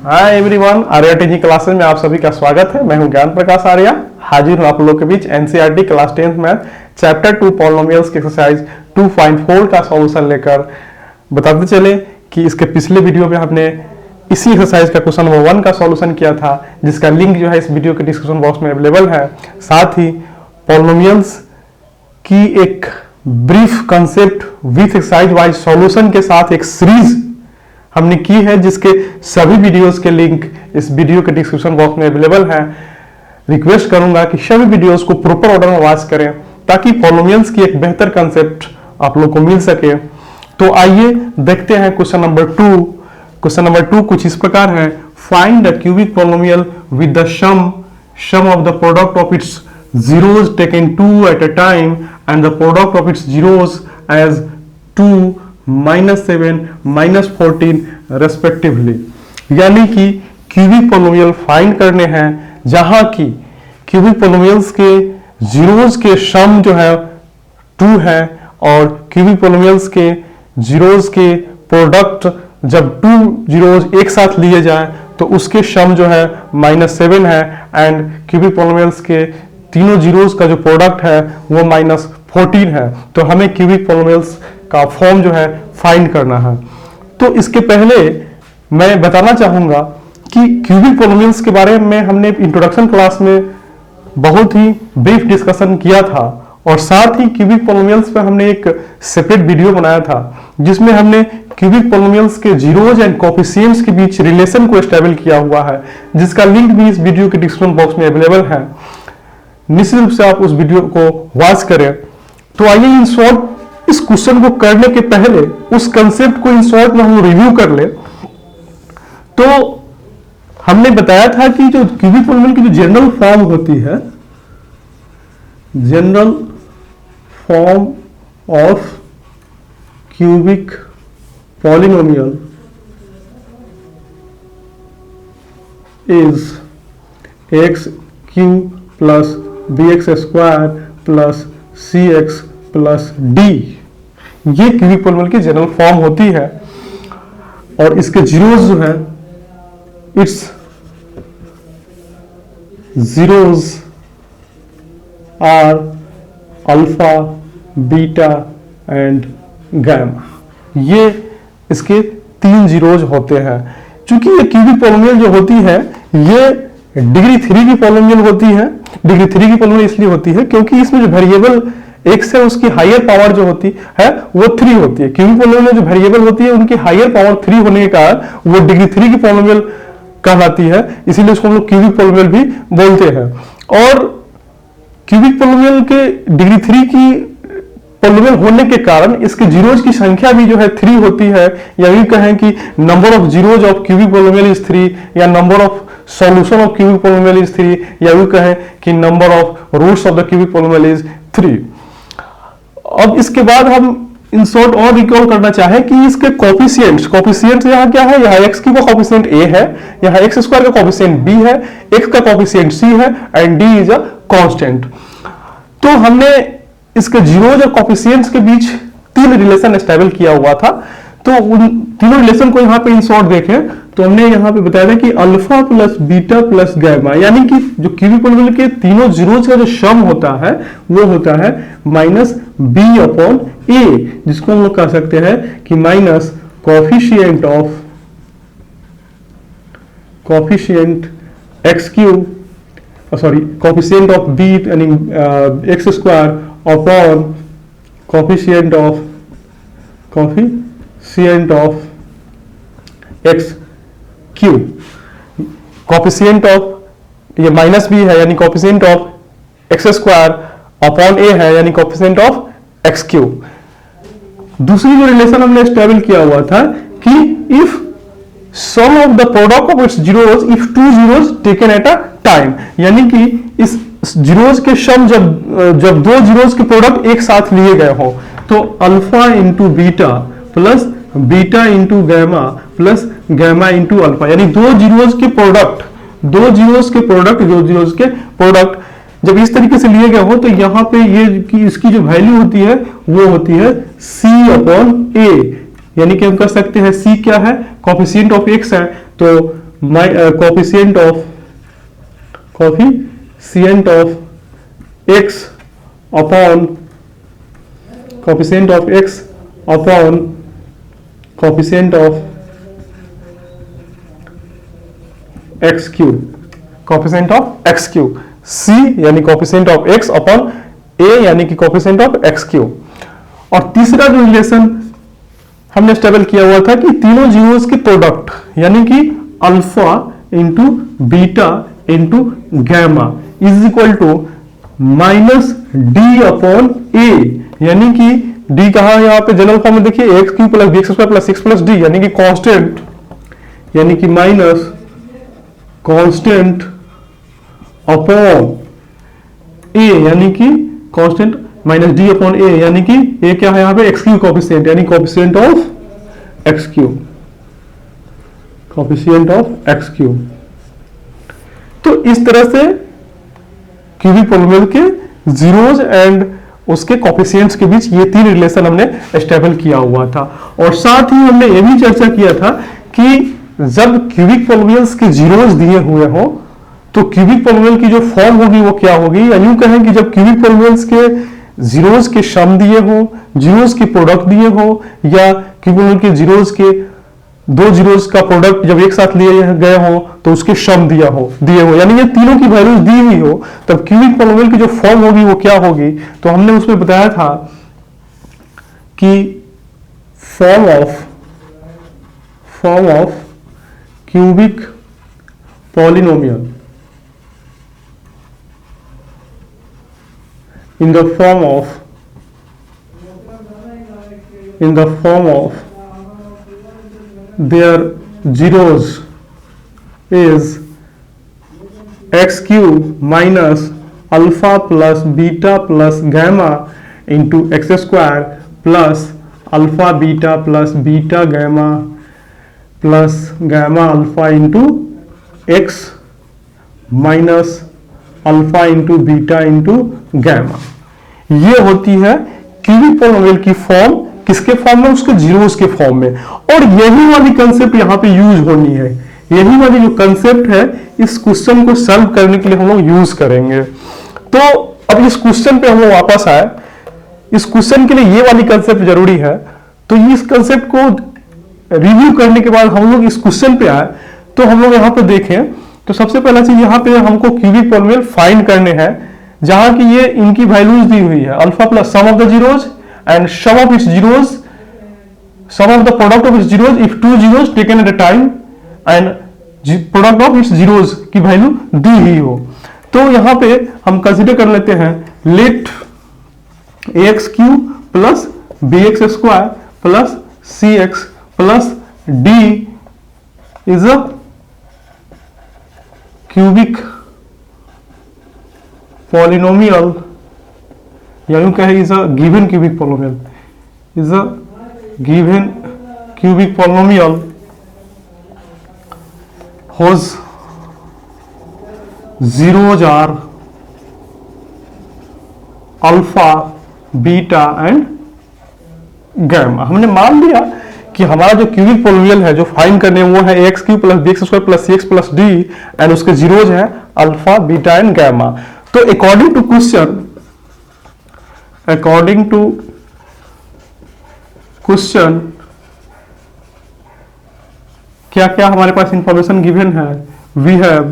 Hi everyone, Arya TG classes में आप सभी का स्वागत है। मैं हूं ज्ञान प्रकाश आर्या, हाजिर हूं आप लोगों के बीच NCERT class 10th math chapter 2 polynomials की एक्सरसाइज 2.4 का सॉल्यूशन लेकर बताते चले कि इसके पिछले वीडियो में हमने इसी एक्सरसाइज का क्वेश्चन नंबर 1 का सॉल्यूशन किया था, जिसका लिंक जो है इस वीडियो के डिस्क्रिप्शन बॉक्स में अवेलेबल है। साथ ही पॉलिनोमियल्स की एक brief concept with exercise wise solution के साथ एक सीरीज हमने की है, जिसके सभी वीडियोस के लिंक इस वीडियो के डिस्क्रिप्शन बॉक्स में अवेलेबल है। रिक्वेस्ट करूंगा कि सभी वीडियोस को प्रॉपर ऑर्डर में वॉच करें ताकि पॉलिनोमियल्स की एक बेहतर कंसेप्ट आप लोग को मिल सके। तो आइए देखते हैं क्वेश्चन नंबर 2। क्वेश्चन नंबर 2 कुछ इस प्रकार है, find the cubic polynomial with the sum of the product of its zeros taken 2 at a time and the product of its zeros as 2, -7, -14 respectively. यानी कि क्यूबिक पॉलिनोमियल फाइंड करने हैं जहां की क्यूबिक पॉलिनोमियल्स के जीरोस के सम जो है 2 है और क्यूबिक पॉलिनोमियल्स के जीरोस के प्रोडक्ट जब 2 जीरोस एक साथ लिए जाए तो उसके सम जो है -7 है एंड क्यूबिक पॉलिनोमियल्स के तीनों जीरोस का जो प्रोडक्ट है वो -14 है। तो हमें क्यूबिक पॉलिनोमियल्स का फॉर्म जो है फाइंड करना है। तो इसके पहले मैं बताना चाहूंगा कि क्यूबिक पॉलिनोमियल्स के बारे में हमने इंट्रोडक्शन क्लास में बहुत ही ब्रीफ डिस्कशन किया था और साथ ही क्यूबिक पॉलिनोमियल्स पर हमने एक सेपरेट वीडियो बनाया था जिसमें हमने क्यूबिक पॉलिनोमियल्स के जीरोज एंड कोफिशिएंट्स के बीच रिलेशन को एस्टैब्लिश किया हुआ है, जिसका लिंक भी इस वीडियो के डिस्क्रिप्शन बॉक्स में अवेलेबल है। निश्चित रूप से आप उस वीडियो को वॉच करें। तो आइए इन शॉर्ट इस क्वेश्चन को करने के पहले उस कंसेप्ट को इन शॉर्ट में हम रिव्यू कर ले। तो हमने बताया था कि जो क्यूबिक पॉलिनोमियल की जो जनरल फॉर्म होती है, general form of cubic polynomial is x cube plus bx square plus cx plus d। ये क्यूबिक पॉलिनोमियल की जनरल फॉर्म होती है और इसके जीरोस जो है its zeros are alpha beta and gamma. ये इसके 3 जीरोस होते हैं। चूंकि ये क्यूबिक पॉलिनोमियल जो होती है ये डिग्री 3 की पॉलिनोमियल होती है। डिग्री 3 की पॉलिनोमियल इसलिए होती है क्योंकि इसमें जो वेरिएबल x है उसकी हायर पावर जो होती है वो 3 होती है। क्यूबिक पॉलिनोमियल में जो वेरिएबल होती है उनकी हायर पावर 3 होने के कारण वो डिग्री 3 की पॉलिनोमियल कहलाती है, इसीलिए उसको हम लोग क्यूबिक पॉलिनोमियल भी बोलते हैं। और क्यूबिक पॉलिनोमियल के डिग्री 3 की पॉलिनोमियल होने के कारण इसके जीरोज की संख्या भी जो है 3 होती है, या यूं कहें कि number of zeros of cubic polynomial is 3, या number of solution of cubic polynomial is 3, या यूं कहें कि number of roots of the cubic polynomial is 3। अब इसके बाद हम इन शॉर्ट और रिकॉल करना चाहें कि इसके कोफिशिएंट्स यहाँ क्या है, यहाँ x की का कोफिशिएंट a है, यहाँ x स्क्वायर का कोफिशिएंट b है, x का कोफिशिएंट c है and d is a constant. तो हमने इसके जीरोज और कोफिशिएंट्स के बीच 3 रिलेशन एस्टैब्लिश किया हुआ था। तो उन तीनों रिलेशन को यहाँ पे इन शॉर्ट देखें तो हमने यहाँ पे बताया था कि alpha plus beta plus gamma, यानी कि जो क्यूबिक पॉलिनोमियल के तीनों जीरोज का जो सम होता है वो होता है -b/a, जिसको हम लोग कह सकते हैं कि minus coefficient x cube coefficient of b यानी x square upon coefficient of x cube. Coefficient of ये -b है यानी coefficient of x square upon a है यानी कोफिशिएंट ऑफ एक्स क्यूब। दूसरी जो रिलेशन हमने एस्टैब्लिश किया हुआ था कि if sum of the product of its zeros if 2 zeros taken at a time, यानी कि इस जीरोस के सम जब 2 जीरोस के प्रोडक्ट एक साथ लिए गए हो तो alpha into beta plus beta into gamma plus gamma into alpha, यानी 2 जीरोस के प्रोडक्ट जब इस तरीके से लिए गए हो तो यहाँ पे ये कि इसकी जो वैल्यू होती है वो होती है c/a, यानी कि हम कर सकते हैं c क्या है, कोफिशिएंट ऑफ x है तो coefficient of x upon coefficient of x upon coefficient of x cube, coefficient of x cube, c यानी coefficient of x upon a यानी कि coefficient of x क्यूब। और तीसरा जो रिलेशन हमने स्टेबल किया हुआ था कि तीनों जीरोस के प्रोडक्ट यानी कि alpha into beta into gamma is equal to minus D upon ए, यानी कि डी कहा है यहाँ पे जनरल फॉर्म में देखिए x cube plus B x square plus six plus d यानी कि कांस्टेंट, यानी कि माइनस कांस्टेंट अपॉन ए यानी कि कांस्टेंट माइनस डी अपॉन ए यानी कि ए क्या है यहाँ पे एक्स क्यू कोफिशिएंट यानी coefficient of x Q, coefficient of x cube. तो इस तरह से क्यूबिक पॉलिनोमियल के जीरोज एंड उसके कोफिशिएंट्स के बीच ये तीन रिलेशन हमने एस्टेबल किया हुआ था। और साथ ही हमने ये भी चर्चा किया था कि जब क्यूबिक पॉलिनोमियल्स के जीरोज दिए हुए हो तो क्यूबिक पॉलिनोमियल की जो फॉर्म होगी वो क्या होगी, या यूं कहें कि जब क्यूबिक पॉलिनोमियल्स के जीरोज के सम दिए हो, जीरोज के प्रोडक्ट दिए हो, या क्यूबिक पॉलिनोमियल के जीरोज के दो जीरोज का प्रोडक्ट जब एक साथ लिए गए हो तो उसके सम दिए हो यानी ये तीनों की वैल्यूज दी हुई हो, तब क्यूबिक पॉलिनोमियल की जो फॉर्म होगी वो क्या होगी। तो हमने उसमें बताया था कि form of cubic polynomial in the form of their zeros is x cube minus alpha plus beta plus gamma into x square plus alpha beta plus beta gamma plus gamma alpha into x minus alpha into beta into gamma. ये होती है cubic polynomial की फॉर्म, किसके फॉर्म में, उसके zeros के फॉर्म में। और यही वाली कंसेप्ट यहां पे यूज होनी है, यही वाली जो कंसेप्ट है इस क्वेश्चन को सॉल्व करने के लिए हम लोग यूज करेंगे। तो अब इस क्वेश्चन पे हम लोग वापस आए, इस क्वेश्चन के लिए ये वाली कंसेप्ट जरूरी है। तो इस कंसेप्ट को रिव्यू करने के बाद हम लोग इस क्वेश्चन पे आए, तो हम लोग यहां पे देखें तो सबसे पहला चीज यहाँ पे हमको क्यूबिक पॉलिनोमियल फाइंड करने हैं, जहां की ये इनकी वैल्यूज दी हुई है alpha plus sum of the zeros and sum of its zeros, sum of the product of its zeros if two zeros taken at a time and product of its zeros की value दी ही हो। तो यहां पे हम consider कर लेते हैं let a x cube plus B x square plus C x plus d is a cubic polynomial, या यूं कहे is a given cubic polynomial, is a given cubic polynomial whose zeros are alpha beta and gamma. हमने मान लिया कि हमारा जो cubic polynomial है जो फाइंड करने वो है x cube plus B x square plus C x plus d and उसके जीरोज हैं अल्फा बीटा एंड गैमा। तो अकॉर्डिंग टू क्वेश्चन क्या क्या हमारे पास इंफॉर्मेशन गिवन है, वी हैव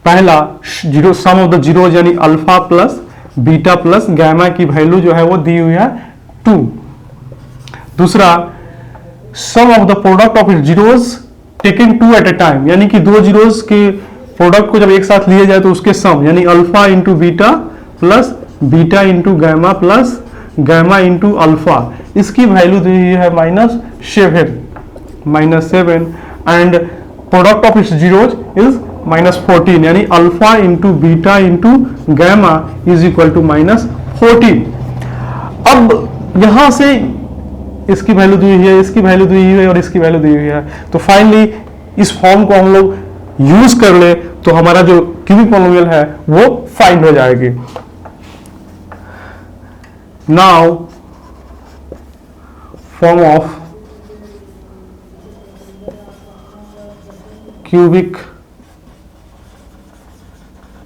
पहला zero sum of the zeros यानी alpha plus beta plus gamma की वैल्यू जो है वो दी हुई है 2। दूसरा sum of the product of it zeros taking 2 at a time, यानी कि दो जीरोज के प्रोडक्ट को जब एक साथ लिए जाए तो उसके सम यानी alpha into beta plus beta into gamma plus gamma into alpha, इसकी वैल्यू दी हुई है -7 and product of its zeros is -14 यानी alpha into beta into gamma is equal to -14। अब यहां से इसकी वैल्यू दी हुई है, इसकी वैल्यू दी हुई है और इसकी वैल्यू दी हुई है, तो फाइनली इस फॉर्म को हम लोग यूज कर ले तो हमारा जो क्यूबिक पॉलिनोमियल है वो फाइंड हो जाएगी। Now form of cubic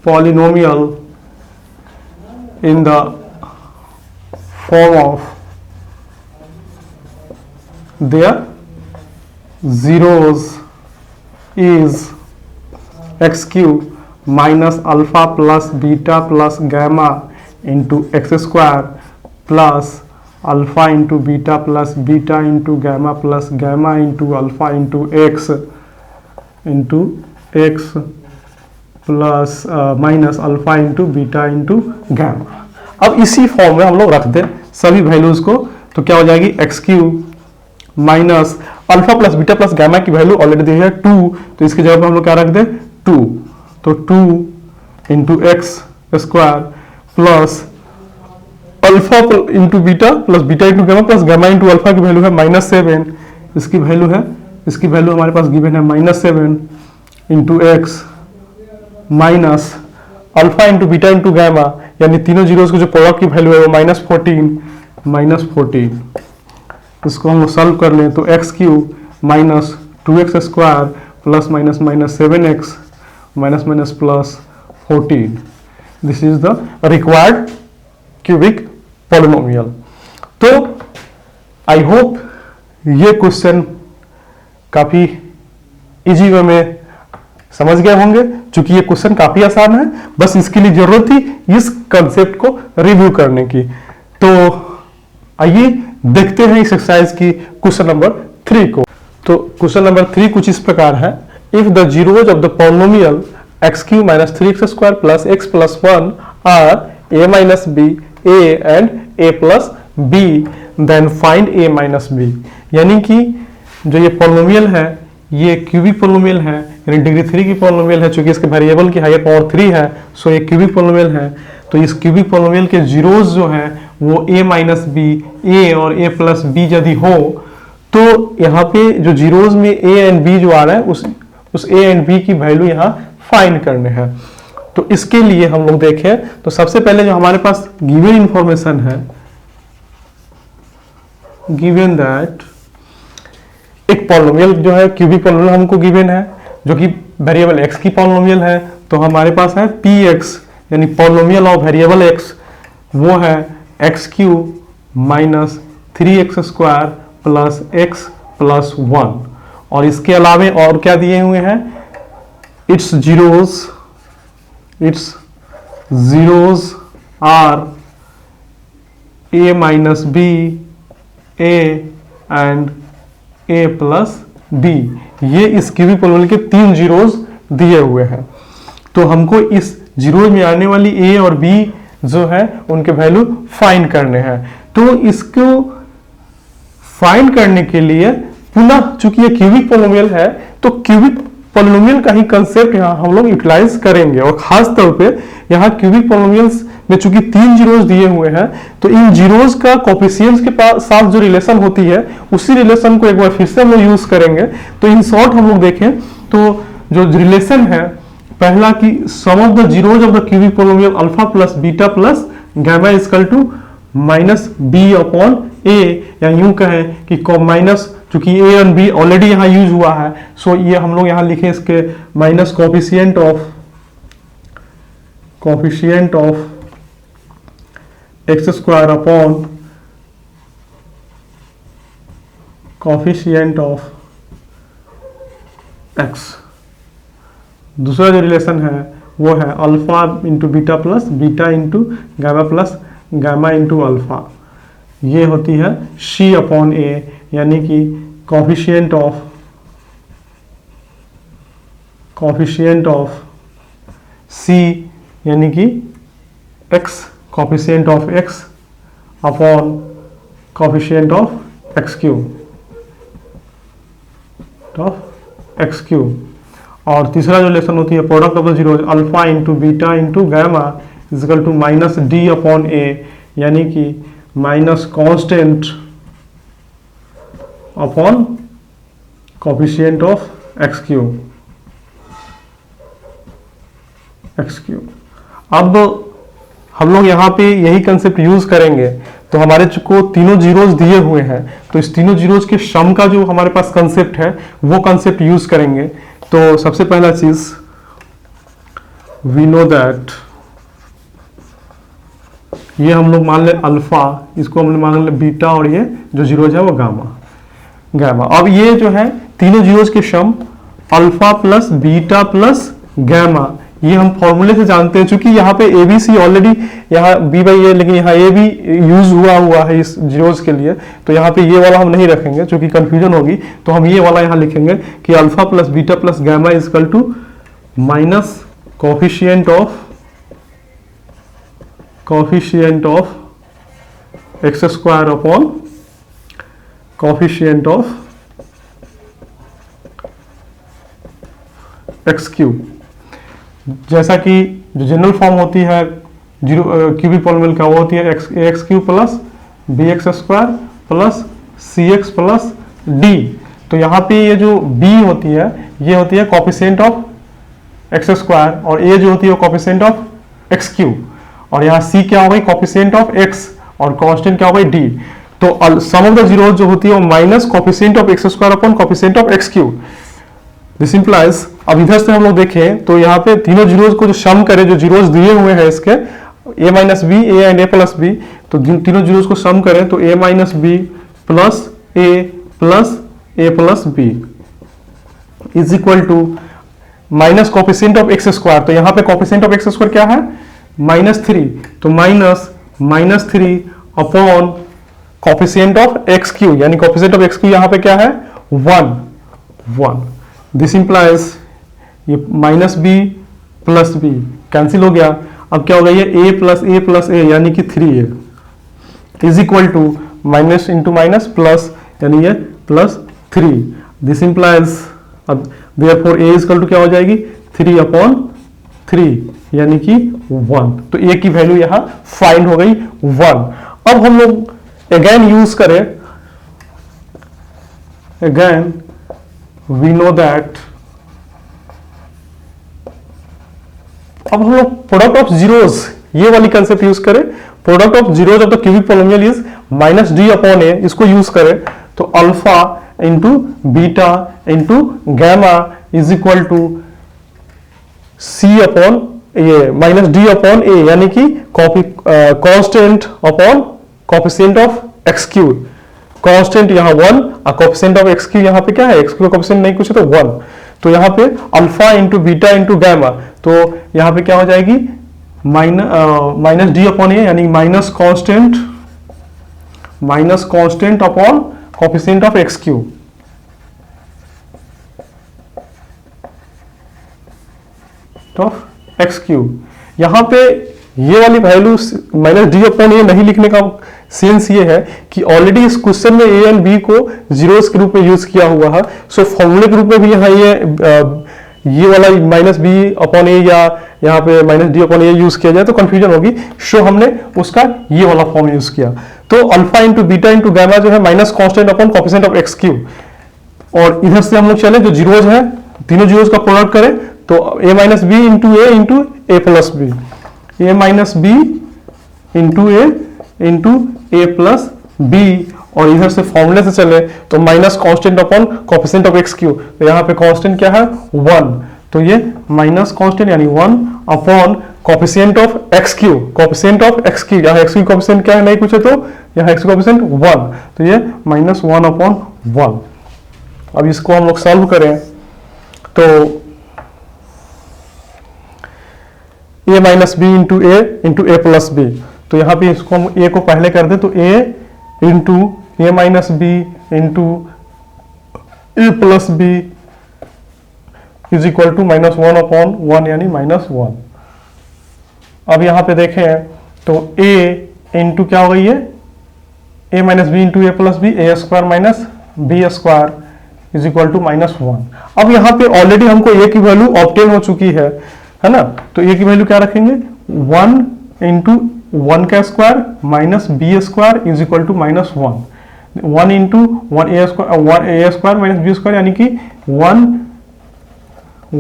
polynomial in the form of their zeros is x cube minus alpha plus beta plus gamma into x square plus alpha into beta plus beta into gamma plus gamma into alpha into x plus minus alpha into beta into gamma. अब इसी form में हम लोग रख दें सभी values को, तो क्या हो जाएगी x cube minus alpha plus beta plus gamma की वैल्यू ऑलरेडी दी है 2, तो इसकी जगह पर हम लोग क्या रख दें 2, तो 2 into x square plus alpha into beta plus beta into gamma plus gamma into alpha की वैल्यू है -7, इसकी वैल्यू हमारे पास गिवन है -7 into x minus alpha into beta into gamma, यानी तीनों जीरोस को जो प्रोडक्ट की वैल्यू है वो -14, इसको हम सॉल्व कर लें तो x cube minus 2x square plus minus minus 7x minus minus plus 14, this is the required cubic polynomial. तो आई होप ये क्वेश्चन काफी इजी वे में समझ गए होंगे, क्योंकि ये क्वेश्चन काफी आसान है, बस इसके लिए जरूरत थी इस कंसेप्ट को रिव्यू करने की। तो आइए देखते हैं इस एक्सरसाइज की क्वेश्चन नंबर 3 को। तो क्वेश्चन नंबर 3 कुछ इस प्रकार है, if the zeros of the polynomial x cube minus 3x square plus x plus 1 are a minus b a and a plus b, then find a minus b। यानी कि जो ये पॉलिनोमियल है ये क्यूबिक पॉलिनोमियल है, यानी degree 3 की polynomial है, चूंकि इसके वेरिएबल की हायर पावर 3 है, सो ये क्यूबिक पॉलिनोमियल है। तो इस क्यूबिक पॉलिनोमियल के जीरोज जो है वो a माइनस बी, a और a प्लस b यदि हो, तो यहाँ पे जो जीरोज में a एंड b जो आ रहा है उस a एंड b की वैल्यू यहाँ फाइंड करने हैं। तो इसके लिए हम लोग देखें तो सबसे पहले जो हमारे पास गिवन इंफॉर्मेशन है, गिवन दैट एक पॉलिनोमियल जो है क्यूबिक पॉलिनोमियल हमको गिवन है जो कि वेरिएबल x की पॉलिनोमियल है, तो हमारे पास है px यानी पॉलिनोमियल ऑफ वेरिएबल x, वो है x cube minus 3x square plus x plus 1, और इसके अलावे और क्या दिए हुए हैं, its zeros are a minus b, a and a plus b। ये इस क्यूबिक पॉलिनोमियल के 3 जीरोज दिए हुए हैं, तो हमको इस जीरोज में आने वाली a और b जो है उनके वैल्यू फाइंड करने हैं। तो इसको फाइंड करने के लिए पुनः चूंकि ये क्यूबिक पॉलिनोमियल है तो क्यूबिक पॉलिनोमियल का ही कंसेप्ट यहाँ हम लोग यूटिलाइज करेंगे, और खास तौर पे यहाँ क्यूबिक पॉलिनोमियल्स में चूंकि 3 जीरोज दिए हुए हैं तो इन जीरोज का कोफिशिएंट्स के साथ जो रिलेशन होती है उसी रिलेशन को एक बार फिर से हम लोग यूज करेंगे। तो इन शॉर्ट हम लोग देखें तो जो रिलेशन है पहला की sum of the zeros of the cubic polynomial alpha plus beta plus gamma is equal to minus b upon a, या यूं कहें कि माइनस, चूंकि ए एंड बी ऑलरेडी यहाँ यूज हुआ है, सो ये हम लोग यहाँ लिखे इसके minus coefficient of x square upon coefficient of x. दूसरा जो रिलेशन है वो है alpha into beta plus beta into gamma plus gamma into alpha, ये होती है सी अपॉन ए, यानी कि कोफिशिएंट ऑफ सी यानी कि x, coefficient of x upon coefficient of x cube. और तीसरा जो रिलेशन होती है product of the zero alpha into beta into gamma is equal to minus D upon ए, यानी कि minus constant upon coefficient of x cube. अब हम लोग यहाँ पे यही कंसेप्ट यूज करेंगे, तो हमारे को तीनों जीरोज दिए हुए हैं, तो इस तीनों जीरोज के सम का जो हमारे पास कंसेप्ट है वो कंसेप्ट यूज करेंगे। तो सबसे पहला चीज वी नो दैट, ये हम लोग मान ले अल्फा, इसको हमने मान ले बीटा, और ये जो जीरोज है वो गामा। गामा, अब ये जो है तीनों जीरोज के sum alpha plus beta plus gamma, ये हम फॉर्मूले से जानते हैं। चूंकि यहाँ पे ए बी सी ऑलरेडी यहाँ बी बाई ए, लेकिन यहाँ ए भी यूज हुआ है इस जीरोज के लिए, तो यहाँ पे ये वाला हम नहीं रखेंगे क्योंकि कंफ्यूजन होगी, तो हम ये वाला यहाँ लिखेंगे कि alpha plus beta plus gamma is equal to minus coefficient of x square upon coefficient of x cube. जैसा कि जो जनरल फॉर्म होती है जीरो क्यूबिक पॉलिनोमियल का, वो होती है x cube plus B x square plus सी एक्स प्लस डी। तो यहाँ पे ये जो बी होती है ये होती है कोफिशिएंट ऑफ एक्स स्क्वायर, और ए जो होती है वो कोफिशिएंट ऑफ एक्स क्यूब, और यहाँ सी क्या हो गई कोफिशिएंट ऑफ एक्स, और कांस्टेंट क्या हो गई डी। तो सम ऑफ द जीरो जो होती है वो minus coefficient of x square upon coefficient of x cube. This implies, अब इधर से हम लोग देखें तो यहाँ पे तीनों जीरोज को जो सम करें, जो जीरोज दिए हुए हैं इसके a minus b, a and a plus B, तो तीनों जीरोज को सम करें तो a minus b plus a plus B is equal to minus coefficient of x square. तो यहाँ पे कोफिशिएंट ऑफ एक्स स्क्वायर क्या है -3, तो -3 upon coefficient of x cube, यानी कोफिशिएंट ऑफ एक्स क्यू यहाँ पे क्या है 1। दिस इंप्लाइज ये minus b plus b cancel हो गया, अब क्या हो गया ये a प्लस ए यानी कि 3a is equal to minus into minus plus, यानी ये +3। दिस इंप्लाइज, अब therefore a is equal to क्या हो जाएगी 3/3 यानी कि 1। तो a की वैल्यू यहां फाइंड हो गई 1। अब हम लोग अगेन यूज करें, अगेन वी नो दैट, अब हम लोग प्रोडक्ट ऑफ जीरोज ये वाली कंसेप्ट यूज करें। Product of zeros of the cubic polynomial is -d/a, इसको यूज करें तो alpha into beta into gamma is equal to C upon ये -d/a, यानी कि constant upon coefficient of x cube. Constant यहाँ 1 और कोफिशिएंट ऑफ एक्स क्यू यहाँ पे क्या है, एक्स क्यू कोफिशिएंट नहीं कुछ है तो 1। तो यहाँ पे alpha into beta into gamma, तो यहाँ पे क्या हो जाएगी -d/a, यानी minus constant upon coefficient of x Q. Of x cube, यहाँ पे ये वाली वैल्यू -d/a नहीं लिखने का सेंस ये है कि ऑलरेडी इस क्वेश्चन में ए एंड बी को जीरोस के रूप में यूज किया हुआ है, सो फॉर्मूले के रूप में भी यहाँ ये वाला -b/a या यहाँ पे -d/a यूज किया जाए तो कंफ्यूजन होगी, सो हमने उसका ये वाला फॉर्म यूज किया। तो alpha into beta into gamma जो है minus constant upon coefficient of x cube, और इधर से हम लोग चले जो जीरोज है तीनों जीरोज का प्रोडक्ट करें तो a minus B into A plus B, a minus B into A plus B, और इधर से फॉर्मूले से चले तो minus constant upon coefficient of x cube, तो यहाँ पे कांस्टेंट क्या है 1, तो ये माइनस कांस्टेंट यानी 1 upon coefficient of x Q, coefficient of x cube, यहाँ एक्स क्यू कोफिशिएंट क्या है नहीं पूछे तो यहाँ एक्स कोफिशिएंट 1, तो ये -1/1। अब इसको हम लोग सॉल्व करें तो a minus B into A plus B, तो यहाँ पे इसको हम a को पहले कर दे तो a into A minus B into A plus B is equal to -1/1 यानी -1। अब यहाँ पे देखें तो a इंटू क्या हो गई है a minus B into A plus B, A square minus B square is equal to -1। अब यहाँ पे ऑलरेडी हमको a की वैल्यू ऑब्टेन हो चुकी है ना, तो a की वैल्यू क्या रखेंगे 1 इंटू 1 का square minus B square is equal to -1, 1 into 1 A square minus B square, यानी कि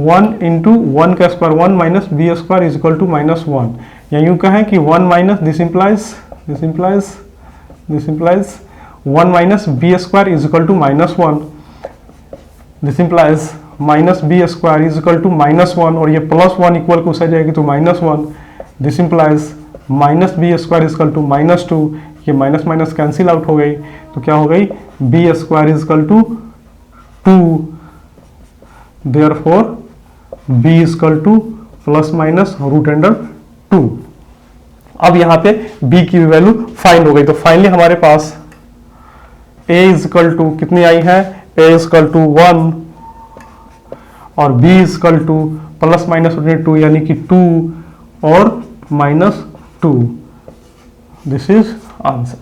1 इंटू 1 का square 1 minus B square is equal to -1, या यूं कहें कि 1 minus this implies 1 minus B square is equal to -1, this implies minus B square is equal to -1 और ये +1 equal को आ जाएगी तो -1। This implies minus B square is equal to -2, ये माइनस माइनस कैंसिल आउट हो गई तो क्या हो गई B square is equal to 2, therefore B is equal to ±√2। अब यहां पे b की वैल्यू फाइंड हो गई तो फाइनली हमारे पास a इज इक्वल टू कितनी आई है, a इज इक्वल टू 1 और b इज इक्वल टू ±√2 यानी कि 2 और -2। This is answer.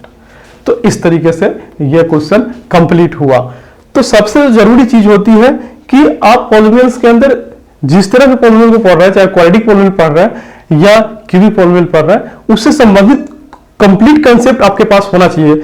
तो इस तरीके से यह क्वेश्चन कंप्लीट हुआ। तो सबसे जरूरी चीज होती है कि आप पॉलिनोमियल्स के अंदर जिस तरह के पॉलिनोमियल को पढ़ रहे हैं, चाहे क्वाड्रेटिक पॉलिनोमियल पढ़ रहे हैं या क्यूबिक पॉलिनोमियल पढ़ रहे हैं, उससे संबंधित कंप्लीट कंसेप्ट आपके पास होना चाहिए।